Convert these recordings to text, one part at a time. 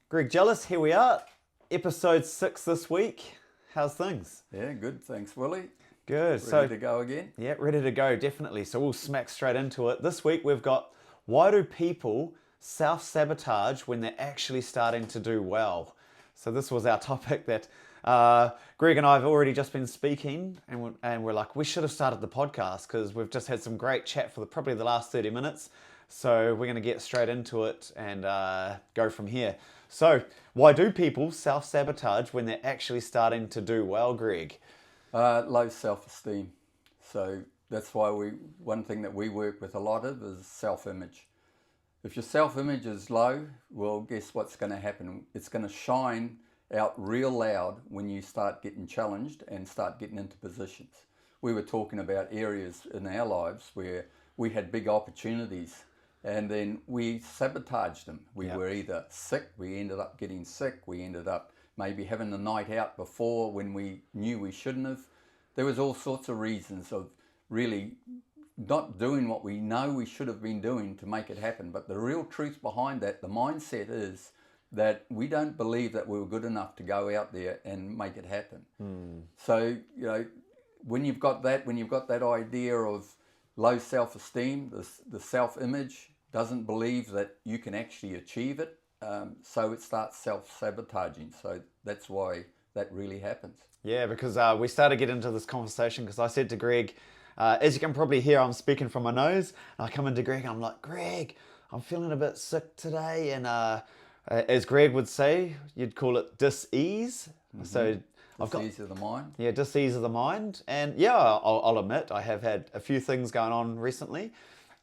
Greg Jealous, here we are, episode 6 this week. How's things? Yeah, good. Thanks, Willie. Good. Ready to go again? Yeah, ready to go, definitely. So we'll smack straight into it. This week we've got, why do people self-sabotage when they're actually starting to do well? So this was our topic that Greg and I have already just been speaking, and we're like, we should have started the podcast because we've just had some great chat for probably the last 30 minutes. So we're going to get straight into it and go from here. So why do people self-sabotage when they're actually starting to do well, Greg? Low self-esteem. So that's why one thing that we work with a lot of is self-image. If your self-image is low, well, guess what's going to happen? It's going to shine out real loud when you start getting challenged and start getting into positions. We were talking about areas in our lives where we had big opportunities and then we sabotaged them. We were either sick, we ended up getting sick, we ended up maybe having a night out before when we knew we shouldn't have. There was all sorts of reasons of really not doing what we know we should have been doing to make it happen. But the real truth behind that, the mindset is that we don't believe that we were good enough to go out there and make it happen. So, when you've got that idea of low self-esteem, the self-image doesn't believe that you can actually achieve it, so it starts self-sabotaging. So that's why that really happens. Yeah, because we started getting into this conversation because I said to Greg, as you can probably hear, I'm speaking from my nose. And I come into Greg and I'm like, Greg, I'm feeling a bit sick today. And as Greg would say, you'd call it dis-ease. So I've got dis-ease of the mind. Yeah, dis-ease of the mind. And yeah, I'll admit I have had a few things going on recently.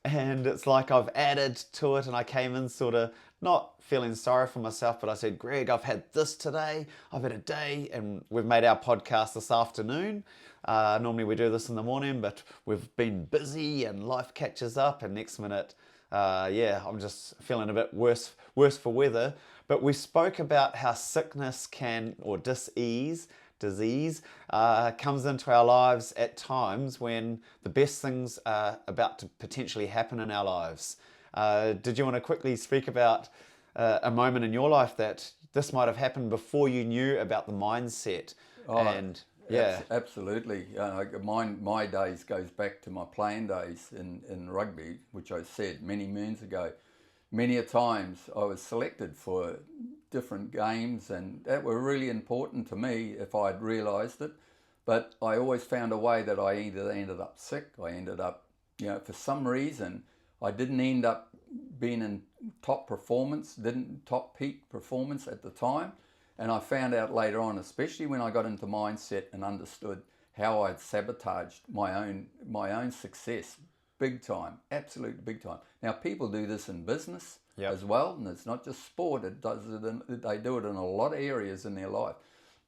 And it's like I've added to it, and I came in sort of not feeling sorry for myself, but I said, Greg, I've had this today, I've had a day, and we've made our podcast this afternoon. Normally we do this in the morning, but we've been busy and life catches up, and next minute, I'm just feeling a bit worse for weather. But we spoke about how sickness or disease comes into our lives at times when the best things are about to potentially happen in our lives. Did you want to quickly speak about a moment in your life that this might have happened before you knew about the mindset? Absolutely. My days goes back to my playing days in rugby, which I said many moons ago. Many a times I was selected for different games, and that were really important to me if I'd realised it. But I always found a way that I either ended up sick, I ended up, for some reason, I didn't end up being in top peak performance at the time. And I found out later on, especially when I got into mindset and understood how I'd sabotaged my own success. Big time, absolutely big time. Now, people do this in business as well, and it's not just sport. They do it in a lot of areas in their life,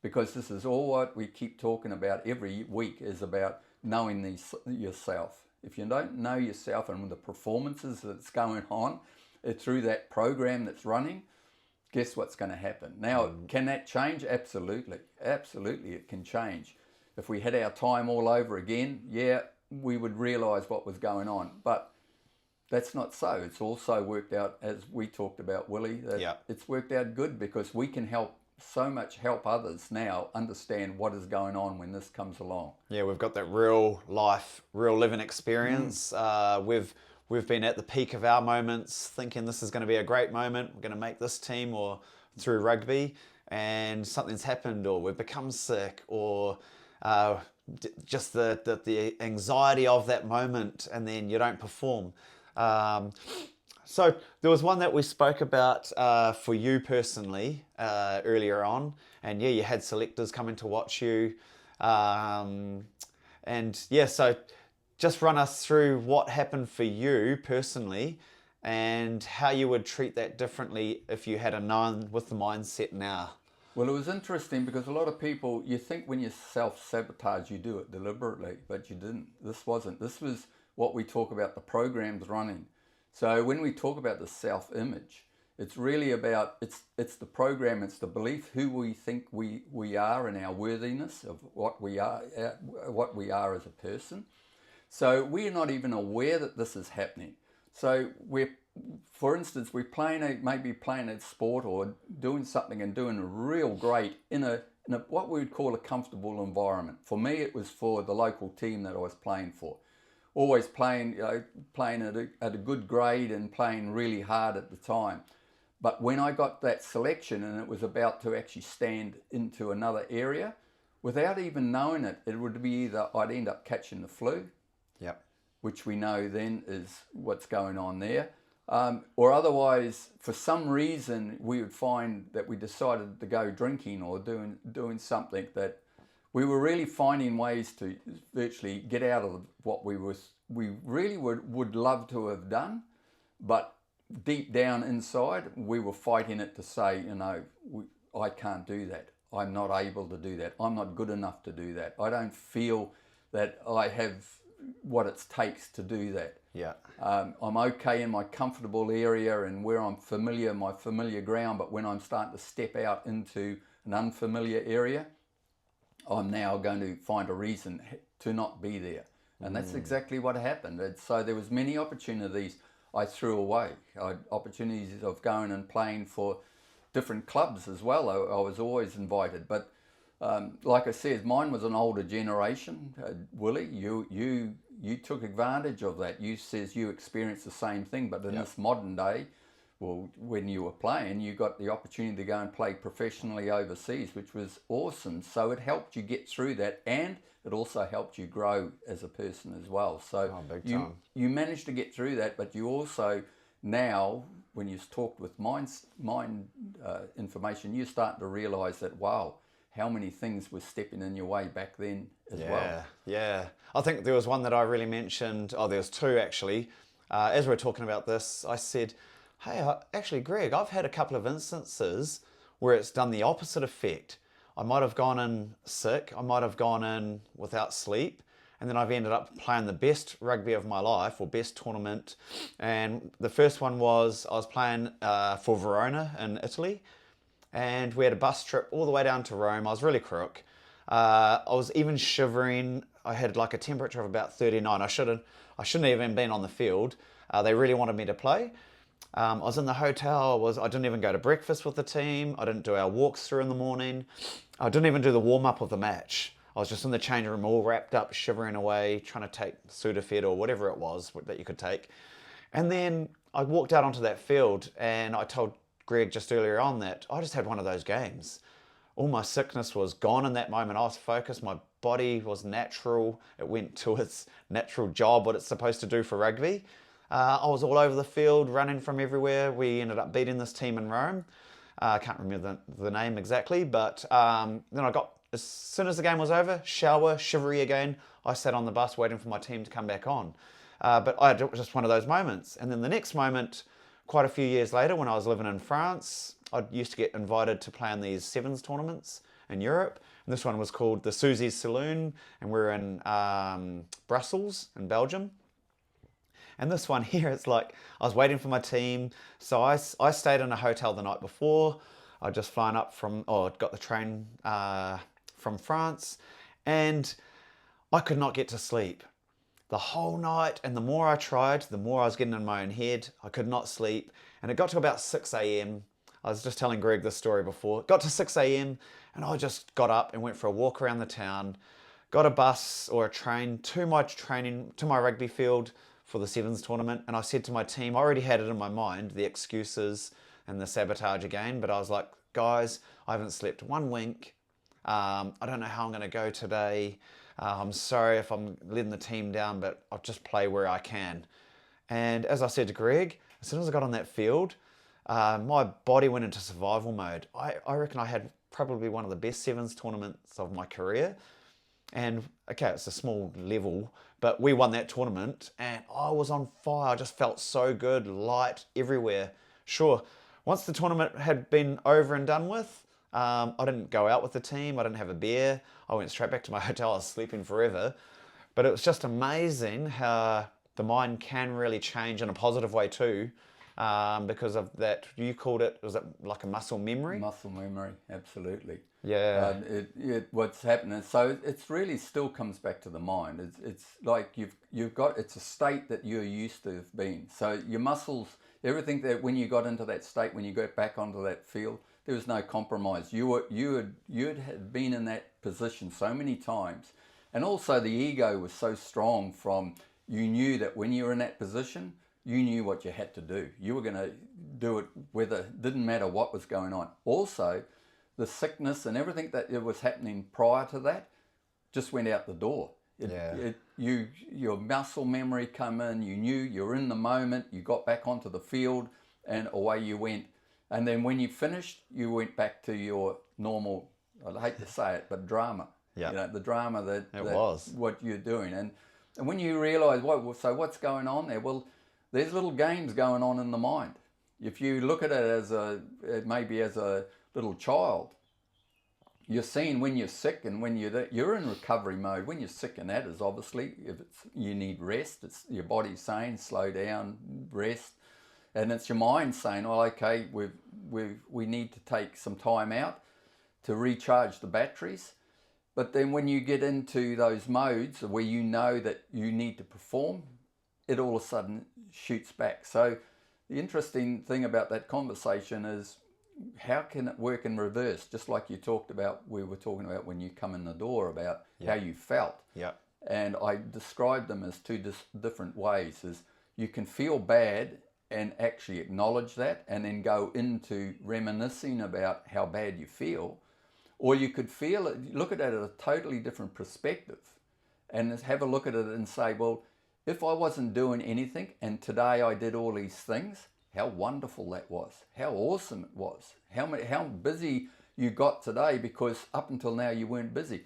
because this is all what we keep talking about every week, is about knowing yourself. If you don't know yourself and the performances that's going on through that program that's running, guess what's going to happen? Now, can that change? Absolutely. Absolutely, it can change. If we had our time all over again, we would realise what was going on. But that's not so. It's also worked out, as we talked about, Willie, that it's worked out good, because we can help others now understand what is going on when this comes along. Yeah, we've got that real life, real living experience. We've been at the peak of our moments thinking this is going to be a great moment, we're going to make this team or through rugby, and something's happened, or we've become sick, or just the anxiety of that moment, and then you don't perform. So there was one that we spoke about for you personally earlier on, and you had selectors coming to watch you, so just run us through what happened for you personally and how you would treat that differently if you had a known with the mindset now. Well, it was interesting because a lot of people, you think when you self-sabotage, you do it deliberately, but you didn't. This was what we talk about, the programs running. So when we talk about the self-image, it's really about, it's the program, it's the belief, who we think we are, and our worthiness of what we are as a person. So we're not even aware that this is happening. So we're for instance, maybe playing a sport or doing something and doing real great in a what we would call a comfortable environment. For me, it was for the local team that I was playing for. Always playing, playing at a good grade and playing really hard at the time. But when I got that selection and it was about to actually stand into another area, without even knowing it, it would be either I'd end up catching the flu, Yep. which we know then is what's going on there. Or otherwise, for some reason, we would find that we decided to go drinking or doing something that we were really finding ways to virtually get out of what we really would love to have done, but deep down inside, we were fighting it to say, I can't do that. I'm not able to do that. I'm not good enough to do that. I don't feel that I have what it takes to do that. Yeah. I'm okay in my comfortable area and where I'm familiar, my familiar ground, but when I'm starting to step out into an unfamiliar area, I'm now going to find a reason to not be there. And that's exactly what happened. So there was many opportunities I threw away. Opportunities of going and playing for different clubs as well. I was always invited. But like I said, mine was an older generation. Willie, you took advantage of that. You experienced the same thing, but in this modern day, well, when you were playing, you got the opportunity to go and play professionally overseas, which was awesome. So it helped you get through that, and it also helped you grow as a person as well. So you managed to get through that, but you also now, when you talked with mind information, you're starting to realise that, wow, how many things were stepping in your way back then as well. Yeah. I think there was one that I really mentioned. Oh, there was two actually. As we were talking about this, I said, hey, actually, Greg, I've had a couple of instances where it's done the opposite effect. I might have gone in sick, I might have gone in without sleep, and then I've ended up playing the best rugby of my life, or best tournament. And the first one was, I was playing for Verona in Italy, and we had a bus trip all the way down to Rome. I was really crook. I was even shivering. I had like a temperature of about 39. I shouldn't have even been on the field. They really wanted me to play. I was in the hotel. I didn't even go to breakfast with the team. I didn't do our walks through in the morning. I didn't even do the warm-up of the match. I was just in the change room all wrapped up, shivering away, trying to take Sudafed or whatever it was that you could take. And then I walked out onto that field and I told Greg just earlier on that I just had one of those games. All my sickness was gone in that moment. I was focused. My body was natural. It went to its natural job, what it's supposed to do for rugby. I was all over the field, running from everywhere. We ended up beating this team in Rome. I can't remember the name exactly, but then as soon as the game was over, shower, shivery again. I sat on the bus waiting for my team to come back on. But I had just one of those moments. And then the next moment, quite a few years later, when I was living in France, I used to get invited to play in these sevens tournaments in Europe. And this one was called the Susie's Saloon, and we're in Brussels in Belgium. And this one here, it's like I was waiting for my team. So I stayed in a hotel the night before. I'd just flown up got the train from France, and I could not get to sleep the whole night. And the more I tried, the more I was getting in my own head. I could not sleep. And it got to about 6 a.m. I was just telling Greg this story before. It got to 6 a.m. and I just got up and went for a walk around the town, got a bus or a train to my rugby field for the sevens tournament. And I said to my team, I already had it in my mind, the excuses and the sabotage again, but I was like, guys, I haven't slept one wink. I don't know how I'm going to go today. I'm sorry if I'm letting the team down, but I'll just play where I can. And as I said to Greg, as soon as I got on that field, my body went into survival mode. I reckon I had probably one of the best sevens tournaments of my career. And okay, it's a small level, but we won that tournament and I was on fire. I just felt so good, light everywhere. Sure, once the tournament had been over and done with, I didn't go out with the team. I didn't have a beer. I went straight back to my hotel. I was sleeping forever. But it was just amazing how the mind can really change in a positive way too, because of that. You called it, was it like a muscle memory? Muscle memory, absolutely. Yeah. What's happening, so it's really still comes back to the mind. It's like you've got, it's a state that you're used to being. So your muscles, Everything that when you got into that state, when you got back onto that field, there was no compromise. You had been in that position so many times, and also the ego was so strong. From you knew that when you were in that position, you knew what you had to do. You were going to do it whether didn't matter what was going on. Also, the sickness and everything that was happening prior to that just went out the door. Your muscle memory come in, you knew you were in the moment, you got back onto the field and away you went. And then when you finished, you went back to your normal, I hate to say it, but drama. Yeah. You know, the drama that was what you're doing. And when you realise, so what's going on there? Well, there's little games going on in the mind. If you look at it as maybe as a little child, you're seeing when you're sick and when you're in recovery mode. When you're sick, and that is obviously if you need rest. It's your body saying slow down, rest, and it's your mind saying, "Oh, okay, we need to take some time out to recharge the batteries." But then when you get into those modes where you know that you need to perform, it all of a sudden shoots back. So the interesting thing about that conversation is, how can it work in reverse? Just like we were talking about when you come in the door about how you felt. Yeah. And I described them as two different ways. Is you can feel bad and actually acknowledge that and then go into reminiscing about how bad you feel. Or you could look at it at a totally different perspective and have a look at it and say, well, if I wasn't doing anything and today I did all these things, how wonderful that was, how awesome it was, how busy you got today, because up until now you weren't busy.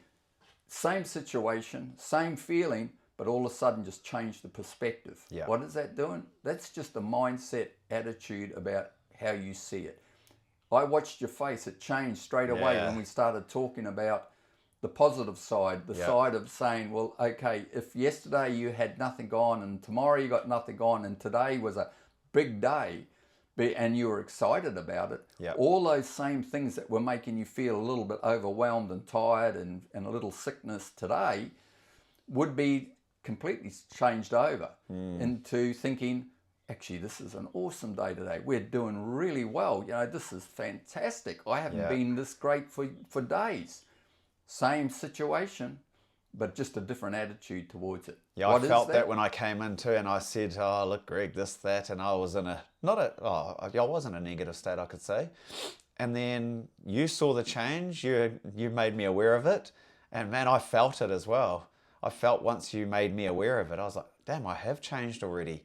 Same situation, same feeling, but all of a sudden just change the perspective. Yeah. What is that doing? That's just a mindset attitude about how you see it. I watched your face, it changed straight away when we started talking about the positive side, the side of saying, well, okay, if yesterday you had nothing on and tomorrow you got nothing on and today was a big day and you were excited about it, all those same things that were making you feel a little bit overwhelmed and tired and a little sickness today would be completely changed over into thinking, actually, this is an awesome day today. We're doing really well. You know, this is fantastic. I haven't been this great for days. Same situation, but just a different attitude towards it. Yeah, I felt that when I came in too, and I said, "Oh, look, Greg, this, that," and I was in I was in a negative state, I could say. And then you saw the change. You made me aware of it, and man, I felt it as well. I felt once you made me aware of it, I was like, "Damn, I have changed already."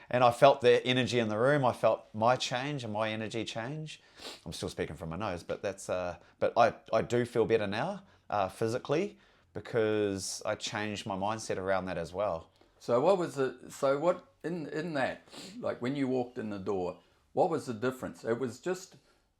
And I felt the energy in the room. I felt my change and my energy change. I'm still speaking from my nose, but but I do feel better now physically, because I changed my mindset around that as well. So what was it? So what in that, like when you walked in the door, what was the difference? It was just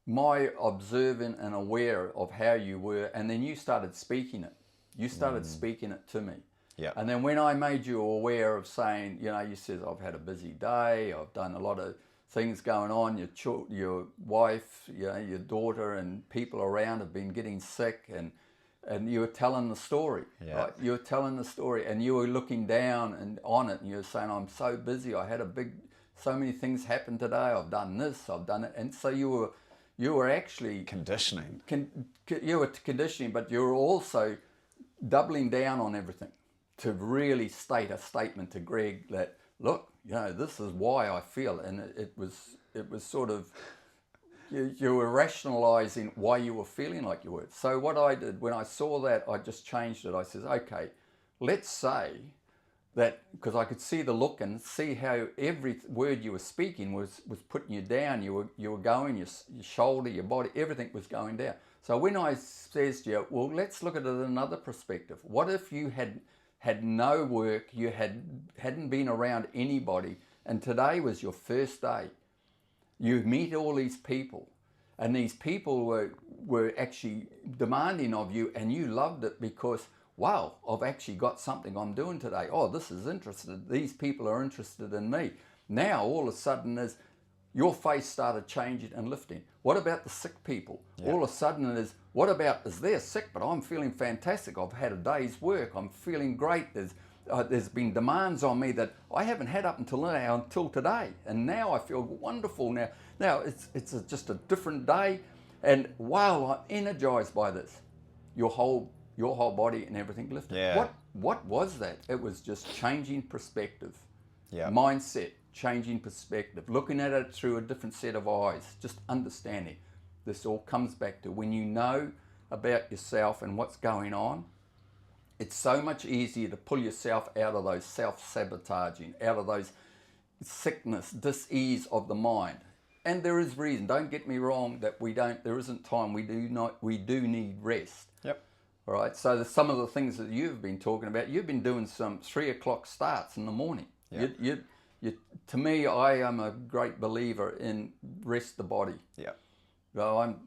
my observing and aware of how you were, and then you started speaking it. You started speaking it to me. Yeah. And then when I made you aware of saying, you know, you said, I've had a busy day, I've done a lot of things going on, your wife, you know, your daughter and people around have been getting sick, and you were telling the story. Yeah. Right? You were telling the story and you were looking down and on it and you were saying, I'm so busy, I had so many things happen today, I've done this, I've done it. And so you were actually Conditioning. You were conditioning, but you were also doubling down on everything to really state a statement to Greg that, look, you know, this is why I feel. And it was sort of, you were rationalizing why you were feeling like you were. So what I did when I saw that, I just changed it. I said, okay, let's say that, because I could see the look and see how every word you were speaking was putting you down. You were going, your shoulder, your body, everything was going down. So when I says to you, well, let's look at it another perspective. What if you had no work, you hadn't been around anybody, and today was your first day? You meet all these people, and these people were actually demanding of you, and you loved it because, wow, I've actually got something I'm doing today. Oh, this is interesting. These people are interested in me. Now, all of a sudden, your face started changing and lifting. What about the sick people? Yeah. All of a sudden is they're sick, but I'm feeling fantastic. I've had a day's work. I'm feeling great. there's been demands on me that I haven't had up until now, until today, and now I feel wonderful. Now it's just a different day, and wow, I'm energized by this. Your whole body and everything lifted. Yeah. What was that? It was just changing perspective, Yeah. mindset, changing perspective, looking at it through a different set of eyes, just understanding. This all comes back to when you know about yourself and what's going on. It's so much easier to pull yourself out of those self-sabotaging, out of those sickness, dis-ease of the mind. And there is reason, don't get me wrong, that there isn't time, we do need rest. Yep. All right, so some of the things that you've been talking about, you've been doing some 3 o'clock starts in the morning. Yep. To me, I am a great believer in rest the body. Yep. Well, I'm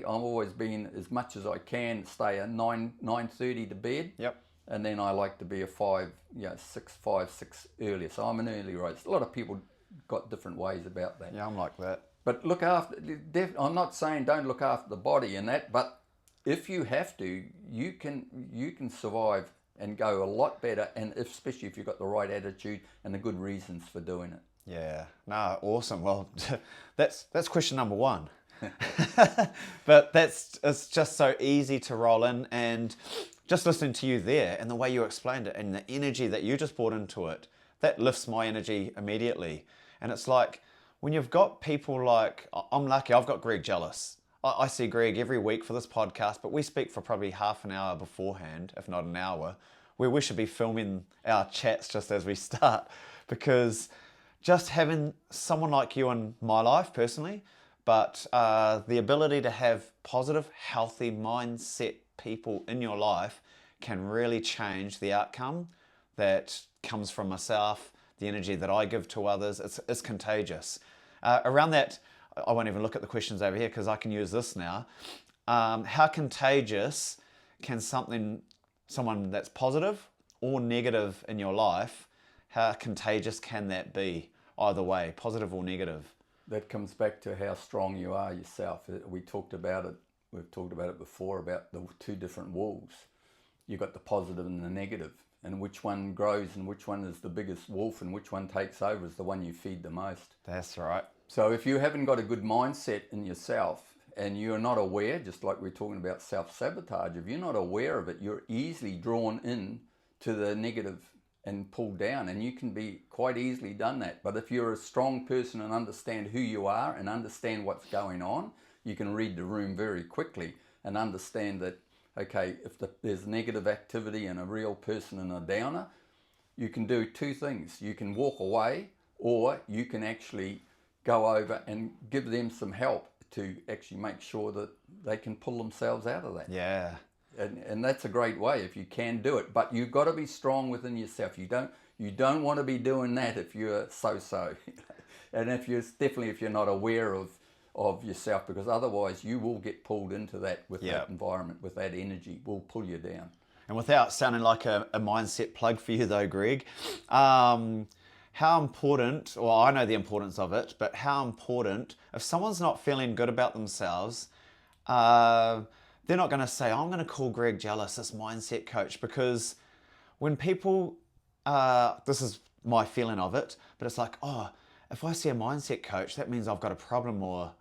always been, as much as I can, stay at 9:30 to bed. Yep. And then I like to be a 6 earlier. So I'm an early riser. A lot of people got different ways about that. Yeah, I'm like that. But look after, I'm not saying don't look after the body and that, but if you have to, you can survive and go a lot better, and especially if you've got the right attitude and the good reasons for doing it. Yeah. No, awesome. Well, that's question number 1. But it's just so easy to roll in, and just listening to you there and the way you explained it and the energy that you just brought into it, that lifts my energy immediately. And it's like when you've got people like, I'm lucky, I've got Greg Jealous. I see Greg every week for this podcast, but we speak for probably half an hour beforehand, if not an hour, where we should be filming our chats just as we start, because just having someone like you in my life personally, but the ability to have positive, healthy mindset people in your life can really change the outcome that comes from myself, the energy that I give to others. It's contagious. Around that, I won't even look at the questions over here because I can use this now. How contagious can someone that's positive or negative in your life, how contagious can that be? Either way, positive or negative. That comes back to how strong you are yourself. We've talked about it before, about the 2 different wolves. You've got the positive and the negative, and which one grows and which one is the biggest wolf and which one takes over is the one you feed the most. That's right. So if you haven't got a good mindset in yourself and you're not aware, just like we're talking about self-sabotage, if you're not aware of it, you're easily drawn in to the negative and pulled down, and you can be quite easily done that. But if you're a strong person and understand who you are and understand what's going on, you can read the room very quickly and understand that, okay, if there's negative activity and a real person and a downer, you can do 2 things. You can walk away, or you can actually go over and give them some help to actually make sure that they can pull themselves out of that. Yeah. And that's a great way if you can do it. But you've got to be strong within yourself. You don't want to be doing that if you're so-so. And if you're not aware of yourself, because otherwise you will get pulled into that with that environment, with that energy, will pull you down. And without sounding like a mindset plug for you though, Greg, how important, well, I know the importance of it, but how important, if someone's not feeling good about themselves, they're not going to say, I'm going to call Greg Jealous, this mindset coach, because when people, this is my feeling of it, but it's like, oh, if I see a mindset coach, that means I've got a problem or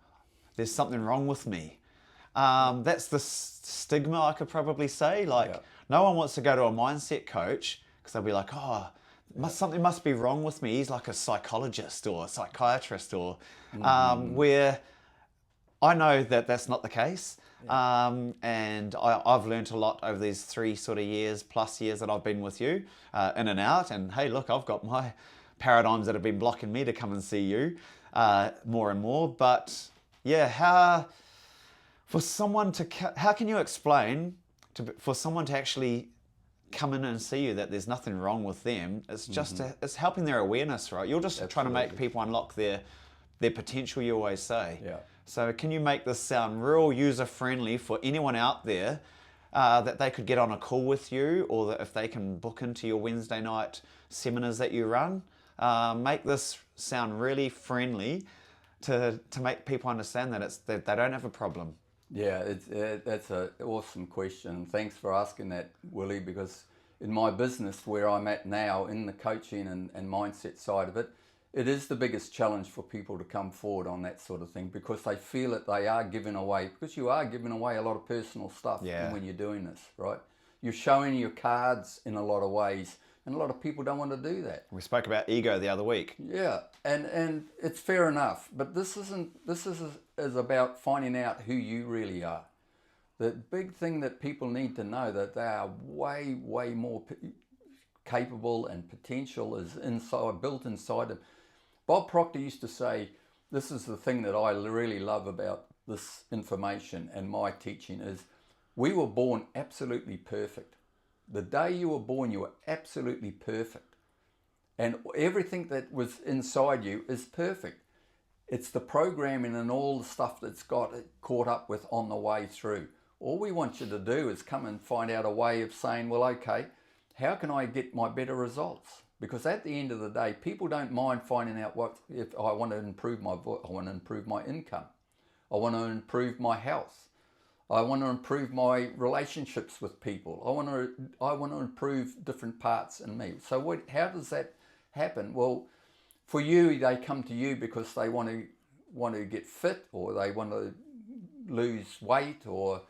there's something wrong with me. That's the stigma, I could probably say. Like, no one wants to go to a mindset coach because they'll be like, oh, something must be wrong with me. He's like a psychologist or a psychiatrist, or where I know that that's not the case. And I've learned a lot over these 3 sort of plus years that I've been with you, in and out. And hey, look, I've got my paradigms that have been blocking me to come and see you more and more. But yeah, how can you explain for someone to actually come in and see you that there's nothing wrong with them? It's just it's helping their awareness, right? You're just trying to make people unlock their potential, you always say. Yeah. So can you make this sound real user-friendly for anyone out there, that they could get on a call with you, or that if they can book into your Wednesday night seminars that you run, make this sound really friendly to make people understand that they don't have a problem? Yeah, that's an awesome question. Thanks for asking that, Willie, because in my business where I'm at now, in the coaching and mindset side of it, it is the biggest challenge for people to come forward on that sort of thing, because they feel that they are giving away, because you are giving away a lot of personal stuff when you're doing this, right? You're showing your cards in a lot of ways, and a lot of people don't want to do that. We spoke about ego the other week. Yeah, and it's fair enough, but this is about finding out who you really are. The big thing that people need to know, that they are way more capable, and potential is built inside them. Bob Proctor used to say, this is the thing that I really love about this information and my teaching, is we were born absolutely perfect. The day you were born, you were absolutely perfect. And everything that was inside you is perfect. It's the programming and all the stuff that's got caught up with on the way through. All we want you to do is come and find out a way of saying, well, okay, how can I get my better results? Because at the end of the day, people don't mind finding out what, if I want to improve I want to improve my income. I want to improve my health. I want to improve my relationships with people. I want to improve different parts in me. So how does that happen? Well, for you, they come to you because they want to get fit, or they want to lose weight, or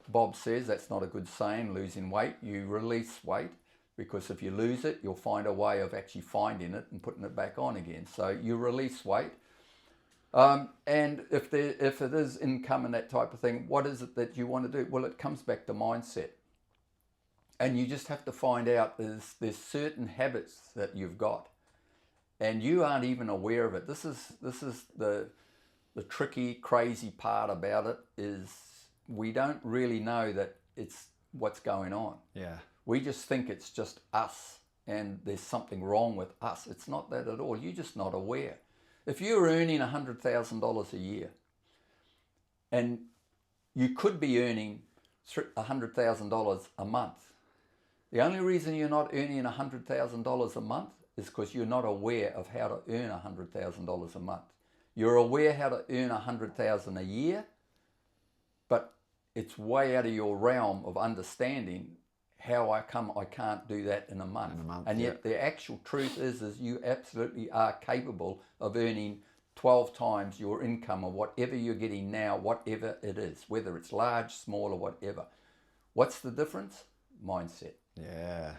Bob says that's not a good saying, losing weight. You release weight, because if you lose it, you'll find a way of actually finding it and putting it back on again. So you release weight. And if it is income and that type of thing, what is it that you want to do? Well, it comes back to mindset. And you just have to find out there's certain habits that you've got, and you aren't even aware of it. This is the tricky, crazy part about it, is we don't really know that it's what's going on. Yeah. We just think it's just us and there's something wrong with us. It's not that at all. You're just not aware. If you're earning $100,000 a year, and you could be earning $100,000 a month, the only reason you're not earning $100,000 a month is because you're not aware of how to earn $100,000 a month. You're aware how to earn $100,000 a year, but it's way out of your realm of understanding how I can't do that in a month. And yet the actual truth is you absolutely are capable of earning 12 times your income of whatever you're getting now, whatever it is, whether it's large, small, or whatever. What's the difference? Mindset. Yeah.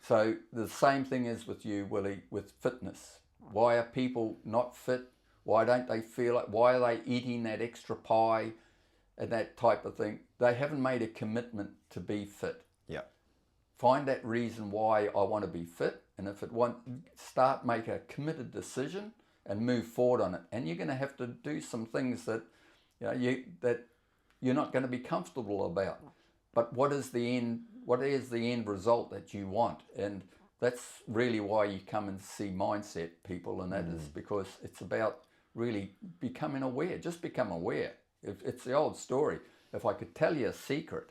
So the same thing is with you, Willie, with fitness. Why are people not fit? Why don't they feel it? Why are they eating that extra pie and that type of thing? They haven't made a commitment to be fit. Yeah. Find that reason why I want to be fit, and if it make a committed decision and move forward on it. And you're going to have to do some things that that you're not going to be comfortable about. But what is the end result that you want? And that's really why you come and see mindset people, and that is because it's about really becoming aware. Just become aware. It's the old story. If I could tell you a secret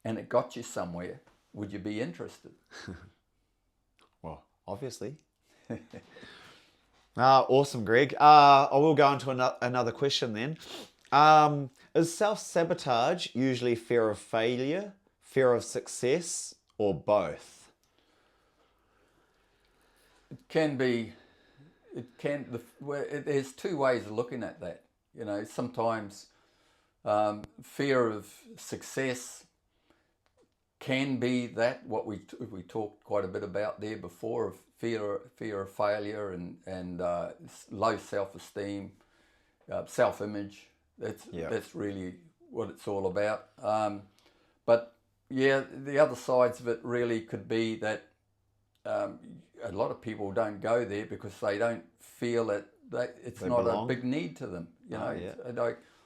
and it got you somewhere, would you be interested? Well, obviously. Awesome, Greg. I will go on to another question then. Is self-sabotage usually fear of failure, fear of success, or both? It can be. There's two ways of looking at that. Sometimes fear of success can be that what we talked quite a bit about there before, of fear of failure and low self-esteem, self-image. That's really what it's all about. But yeah, the other sides of it really could be that a lot of people don't go there because they don't feel that it's not belong. a big need to them.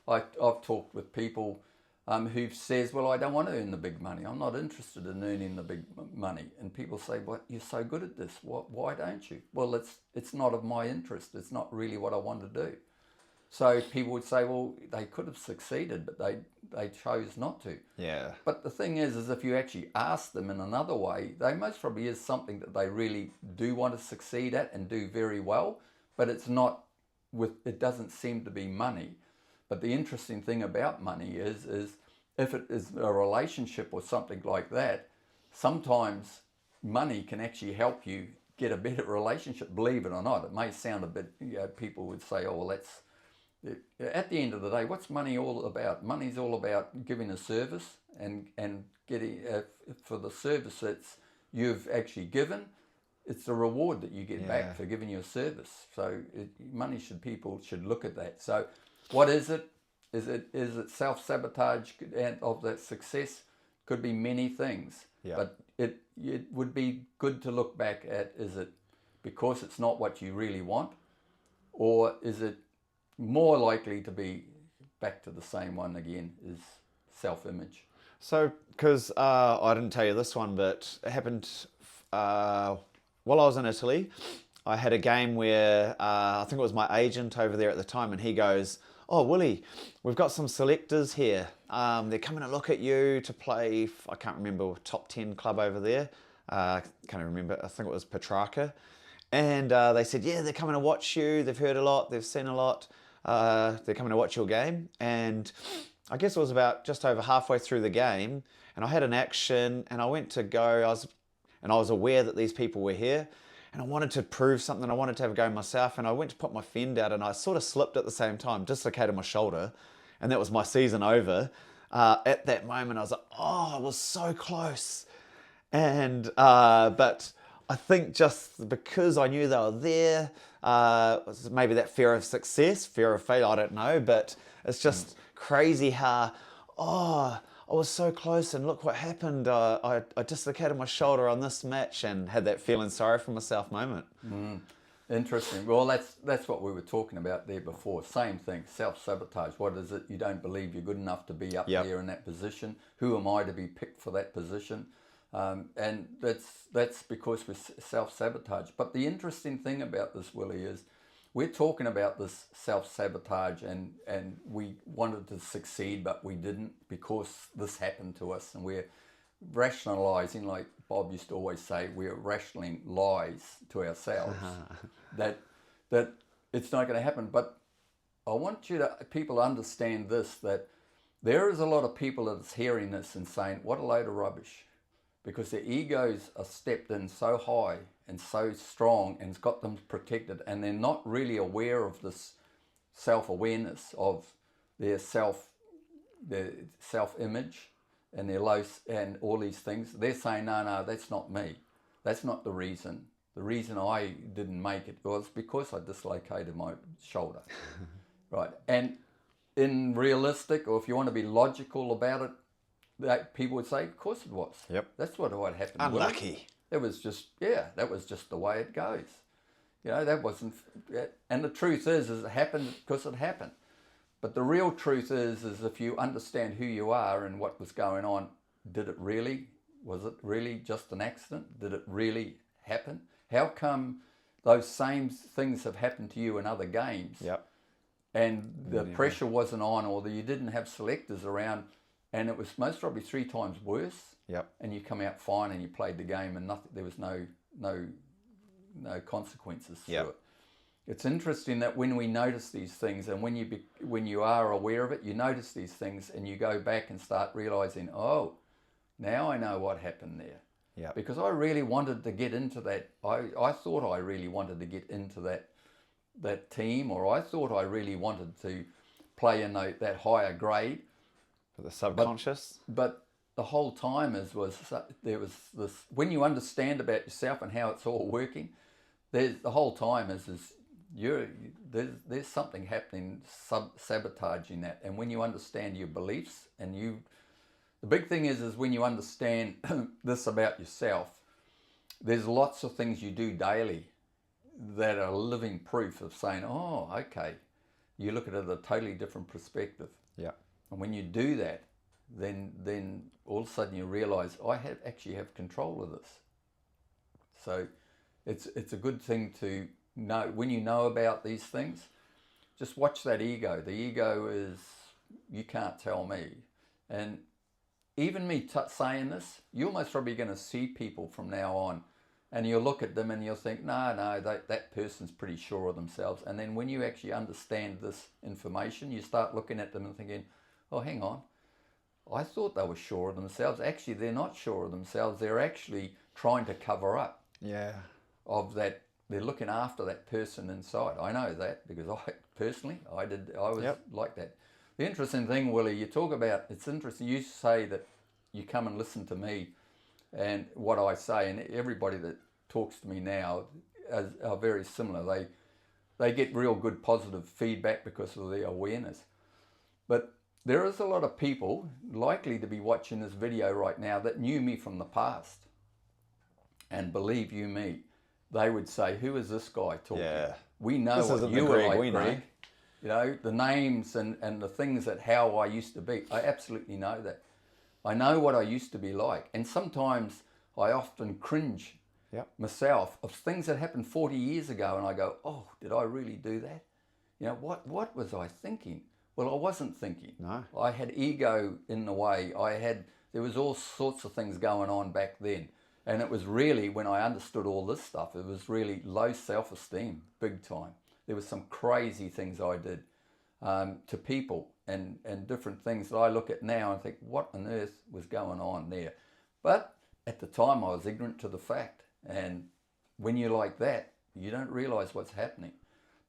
I've talked with people who says, well, I don't want to earn the big money. I'm not interested in earning the big money. And people say, well, you're so good at this. Why don't you? Well, it's not of my interest. It's not really what I want to do. So people would say, well, they could have succeeded, but they chose not to. Yeah. But the thing is if you actually ask them in another way, they most probably is something that they really do want to succeed at and do very well, but it doesn't seem to be money. But the interesting thing about money is if it is a relationship or something like that, sometimes money can actually help you get a better relationship, believe it or not. It may sound a bit, people would say, oh, well, that's, at the end of the day, what's money all about? Money's all about giving a service and getting, for the service that you've actually given, it's the reward that you get back for giving your service. So people should look at that. So what is it? Is it self-sabotage of that success? Could be many things. Yeah. But it would be good to look back at, is it because it's not what you really want? Or is it more likely to be back to the same one again, is self-image? So, because I didn't tell you this one, but it happened while I was in Italy. I had a game where I think it was my agent over there at the time, and he goes, "Oh, Willie, we've got some selectors here. They're coming to look at you to play, I can't remember, top 10 club over there. Can't remember, I think it was Petrarca. And they said, yeah, they're coming to watch you. They've heard a lot, they've seen a lot. They're coming to watch your game." And I guess it was about just over halfway through the game, and I had an action, and I went to go, I was aware that these people were here, and I wanted to prove something. I wanted to have a go myself, and I went to put my fend out, and I sort of slipped at the same time, dislocated my shoulder, and that was my season over. At that moment, I was like, oh, I was so close. And but I think just because I knew they were there, maybe that fear of success, fear of failure, I don't know, but it's just crazy how, I was so close, and look what happened. I dislocated my shoulder on this match, and had that feeling sorry for myself moment. Interesting. Well, that's what we were talking about there before. Same thing, self-sabotage. What is it? You don't believe you're good enough to be up there in that position. Who am I to be picked for that position? And that's because we self-sabotage. But the interesting thing about this, Willie, is we're talking about this self-sabotage, and we wanted to succeed, but we didn't because this happened to us, and we're rationalizing, like Bob used to always say, we're rationing lies to ourselves that it's not going to happen. But I want people to understand this, that there is a lot of people that's hearing this and saying, what a load of rubbish, because their egos are stepped in so high and so strong, and it's got them protected, and they're not really aware of this self-awareness of their self-image and their low and all these things. They're saying, no, that's not me. That's not the reason. The reason I didn't make it was because I dislocated my shoulder. Right. And in realistic, or if you want to be logical about it, that people would say, of course it was. Yep. That's what happened. Unlucky. It was just, that was just the way it goes. That wasn't, and the truth is it happened because it happened. But the real truth is if you understand who you are and what was going on, was it really just an accident? Did it really happen? How come those same things have happened to you in other games? Yep. And the pressure wasn't on, or that you didn't have selectors around, and it was most probably 3 times worse. Yep. And you come out fine, and you played the game, and there was no consequences to it. It's interesting that when we notice these things, and when you are aware of it, you notice these things, and you go back and start realizing, oh, now I know what happened there. Yeah. Because I really wanted to get into that. I thought I really wanted to get into that team, or I thought I really wanted to play in that higher grade. For the subconscious. But the whole time there was this, when you understand about yourself and how it's all working, the whole time is there's something happening, sabotaging that. And when you understand your beliefs, and the big thing is when you understand this about yourself, there's lots of things you do daily that are living proof of saying, oh, okay, you look at it at a totally different perspective. Yeah. And when you do that, then all of a sudden you realize I actually have control of this. So it's a good thing to know. When you know about these things, just watch that ego. The ego is, you can't tell me. And even me saying this, you're most probably going to see people from now on, and you'll look at them and you'll think, no, that person's pretty sure of themselves. And then when you actually understand this information, you start looking at them and thinking, oh, hang on, I thought they were sure of themselves. Actually, they're not sure of themselves. They're actually trying to cover up Yeah. of that. They're looking after that person inside. I know that because I was Yep. like that. The interesting thing, Willie, you talk about, it's interesting, you say that you come and listen to me and what I say, and everybody that talks to me now are very similar. They get real good positive feedback because of their awareness. But there is a lot of people likely to be watching this video right now that knew me from the past. And believe you me, they would say, who is this guy talking? Yeah. We know This what isn't you the were Greg like, we know. Greg. You know, the names and the things that how I used to be. I absolutely know that. I know what I used to be like. And sometimes I often cringe Yep. myself of things that happened 40 years ago, and I go, oh, did I really do that? You know, what was I thinking? Well, I wasn't thinking. No. I had ego in the way. There was all sorts of things going on back then. And it was really, when I understood all this stuff, it was really low self-esteem, big time. There was some crazy things I did to people and different things that I look at now and think, what on earth was going on there? But at the time, I was ignorant to the fact. And when you're like that, you don't realize what's happening.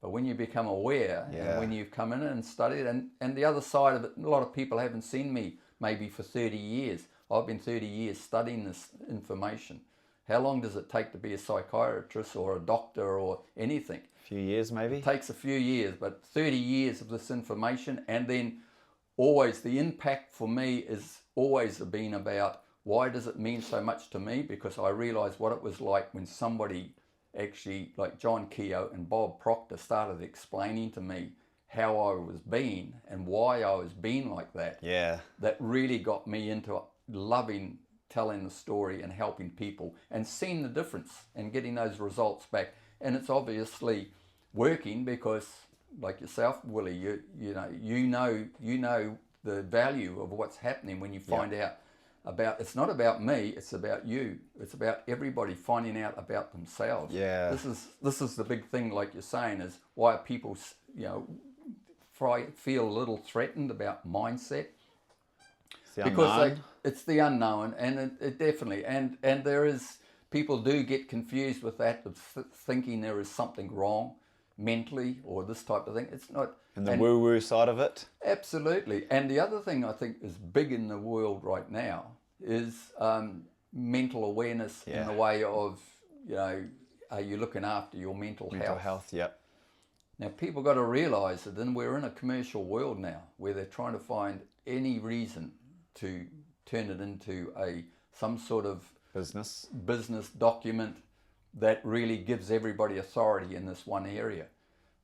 But when you become aware, and when you've come in and studied, and the other side of it, a lot of people haven't seen me maybe for 30 years. I've been 30 years studying this information. How long does it take to be a psychiatrist or a doctor or anything? A few years maybe. It takes a few years, but 30 years of this information, and then always the impact for me is always been about why does it mean so much to me? Because I realised what it was like when somebody actually, like John Keogh and Bob Proctor, started explaining to me how I was being and why I was being like that. Yeah. That really got me into loving telling the story and helping people and seeing the difference and getting those results back. And it's obviously working because, like yourself, Willie, you know the value of what's happening when you find out about. It's not about me; it's about you. It's about everybody finding out about themselves. Yeah. This is the big thing, like you're saying, is why people feel a little threatened about mindset. Because it's the unknown, and it definitely, and there is, people do get confused with that, of thinking there is something wrong mentally or this type of thing. It's not. And the woo-woo side of it. Absolutely. And the other thing I think is big in the world right now is mental awareness in the way of, are you looking after your mental health? Mental health, yep. Now, people got to realise that then we're in a commercial world now where they're trying to find any reason to turn it into some sort of business document that really gives everybody authority in this one area.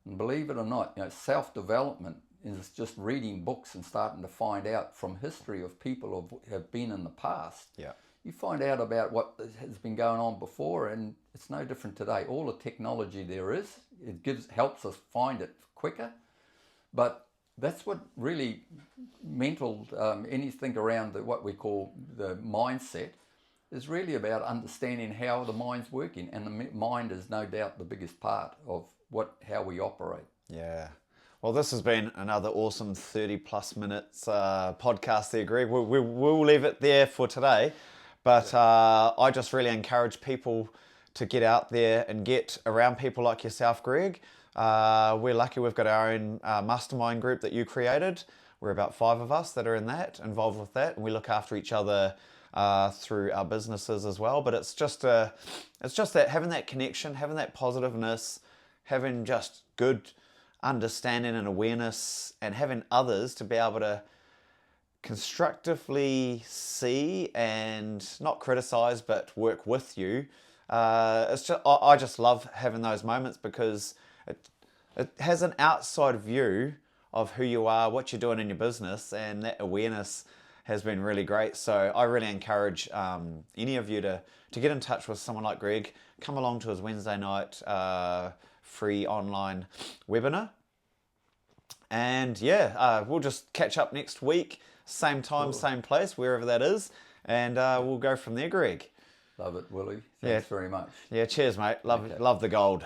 And believe it or not, self-development is just reading books and starting to find out from history of people who have been in the past. Yeah. You find out about what has been going on before, and it's no different today. All the technology there is, helps us find it quicker, but that's what really anything around what we call the mindset is really about understanding how the mind's working, and the mind is no doubt the biggest part of how we operate. Yeah. Well, this has been another awesome 30 plus minutes podcast there, Greg. We'll leave it there for today, but I just really encourage people to get out there and get around people like yourself, Greg. We're lucky we've got our own mastermind group that you created. We're about 5 of us that are involved with that, and we look after each other through our businesses as well. But it's just that having that connection, having that positiveness, having just good understanding and awareness, and having others to be able to constructively see and not criticize but work with you. I just love having those moments because it has an outside view of who you are, what you're doing in your business, and that awareness has been really great. So I really encourage any of you to get in touch with someone like Greg. Come along to his Wednesday night free online webinar. And we'll just catch up next week, same time, same place, wherever that is, and we'll go from there, Greg. Love it, Willie. Thanks very much. Yeah, cheers, mate. Love the gold.